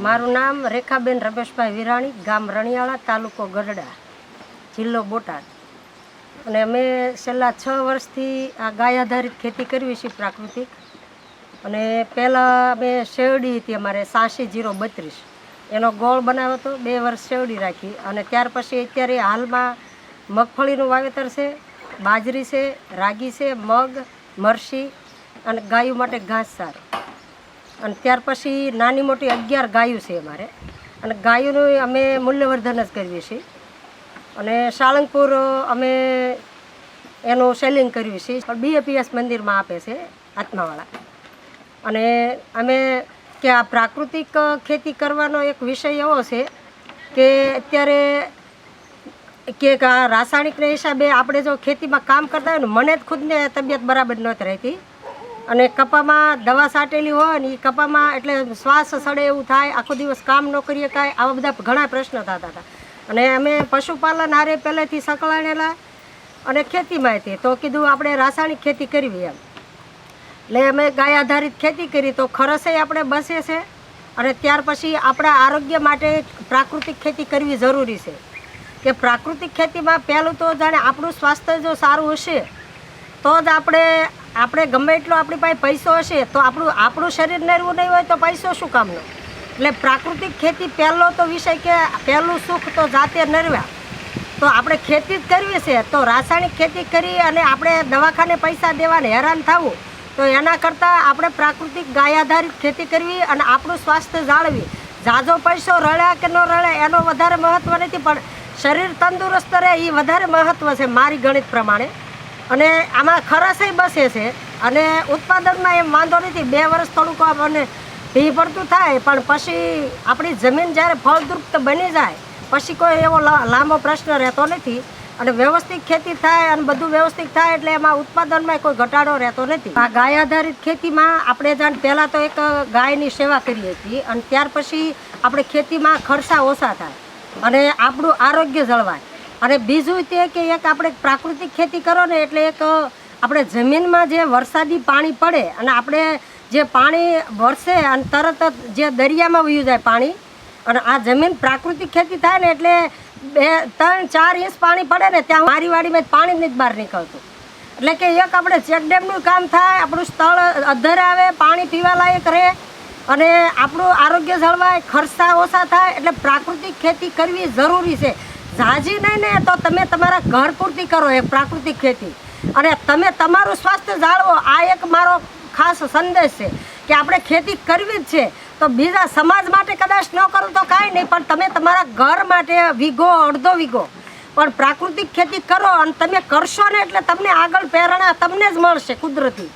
મારું નામ રેખાબેન રમેશભાઈ વિરાણી, ગામ રણિયાળા, તાલુકો ગઢડા, જિલ્લો બોટાદ. અને અમે છેલ્લા 6 વર્ષથી આ ગાય આધારિત ખેતી કરવી છે પ્રાકૃતિક. અને પહેલાં અમે શેરડી હતી, અમારે 86-032 એનો ગોળ બનાવ્યો હતો. 2 વર્ષ શેરડી રાખી અને ત્યાર પછી અત્યારે હાલમાં મગફળીનું વાવેતર છે, બાજરી છે, રાગી છે, મગ, મરચી અને ગાયો માટે ઘાસચારો. અને ત્યાર પછી નાની મોટી 11 ગાયો છે અમારે. અને ગાયોનું અમે મૂલ્યવર્ધન જ કરીએ છીએ. અને સાળંગપુર અમે એનું સેલિંગ કર્યું છે, પણ BAPS મંદિરમાં આપે છે આત્માવાળા. અને અમે કે આ પ્રાકૃતિક ખેતી કરવાનો એક વિષય એવો છે કે અત્યારે કે આ રાસાયણિકના હિસાબે આપણે જો ખેતીમાં કામ કરતા હોય ને, મને જ ખુદને તબિયત બરાબર નહોતી રહેતી. અને કપામાં દવા છાંટેલી હોય ને એ કપામાં એટલે શ્વાસ સડે એવું થાય, આખો દિવસ કામ ન કરીએ કાંઈ, આવા બધા ઘણા પ્રશ્નો થતા હતા. અને અમે પશુપાલન હારે પહેલેથી સંકળાયેલા અને ખેતીમાં હતી, તો કીધું આપણે રાસાયણિક ખેતી કરવી એમ. એટલે અમે ગાય આધારિત ખેતી કરી તો ખર્ચે આપણે બસે છે. અને ત્યાર પછી આપણા આરોગ્ય માટે પ્રાકૃતિક ખેતી કરવી જરૂરી છે. કે પ્રાકૃતિક ખેતીમાં પહેલું તો જાણે આપણું સ્વાસ્થ્ય જો સારું હશે તો જ આપણે ગમે એટલો આપણી પાસે પૈસો હશે તો આપણું શરીર નરવું નહીં હોય તો પૈસો શું કામનો. એટલે પ્રાકૃતિક ખેતી પહેલો તો વિષય કે પહેલું સુખ તો જાતે નરવ્યા. તો આપણે ખેતી જ કરવી છે તો રાસાયણિક ખેતી કરી અને આપણે દવાખાને પૈસા દેવાને હેરાન થવું, તો એના કરતાં આપણે પ્રાકૃતિક ગાય આધારિત ખેતી કરવી અને આપણું સ્વાસ્થ્ય જાળવી. ઝાઝો પૈસો રળ્યા કે ન રળ્યા એનો વધારે મહત્ત્વ નથી, પણ શરીર તંદુરસ્ત રહે એ વધારે મહત્ત્વ છે મારી ગણિત પ્રમાણે. અને આમાં ખર્ચે બસે છે અને ઉત્પાદનમાં એમ વાંધો નથી. 2 વર્ષ થોડુંક આપણને ભી પડતું થાય, પણ પછી આપણી જમીન જ્યારે ફળદ્રુપ બની જાય પછી કોઈ એવો લાંબો પ્રશ્ન રહેતો નથી. અને વ્યવસ્થિત ખેતી થાય અને બધું વ્યવસ્થિત થાય એટલે એમાં ઉત્પાદનમાં કોઈ ઘટાડો રહેતો નથી. આ ગાય આધારિત ખેતીમાં આપણે જાણ પહેલાં તો એક ગાયની સેવા કરી હતી અને ત્યાર પછી આપણે ખેતીમાં ખર્ચા ઓછા થાય અને આપણું આરોગ્ય જળવાય. અને બીજું તે કે એક આપણે પ્રાકૃતિક ખેતી કરો ને એટલે એક આપણે જમીનમાં જે વરસાદી પાણી પડે અને આપણે જે પાણી વરસે અને તરત જ જે દરિયામાં વયું જાય પાણી, અને આ જમીન પ્રાકૃતિક ખેતી થાય ને એટલે 2-3-4 ઇંચ પાણી પડે ને ત્યાં મારી વાડીમાં પાણી જ બહાર નીકળતું. એટલે કે એક આપણે ચેકડેમનું કામ થાય, આપણું સ્થળ અધરે આવે, પાણી પીવા લાયક રહે અને આપણું આરોગ્ય જળવાય, ખર્ચા ઓછા થાય. એટલે પ્રાકૃતિક ખેતી કરવી જરૂરી છે. ઝાઝી નહીં ને તો તમે તમારા ઘર પૂરતી કરો એ પ્રાકૃતિક ખેતી, અને તમે તમારું સ્વાસ્થ્ય જાળવો. આ એક મારો ખાસ સંદેશ છે કે આપણે ખેતી કરવી જ છે. તો બીજા સમાજ માટે કદાચ ન કરો તો કાંઈ નહીં, પણ તમે તમારા ઘર માટે વીઘો અડધો વીઘો પણ પ્રાકૃતિક ખેતી કરો અને તમે કરશો ને એટલે તમને આગળ પ્રેરણા તમને જ મળશે કુદરતી.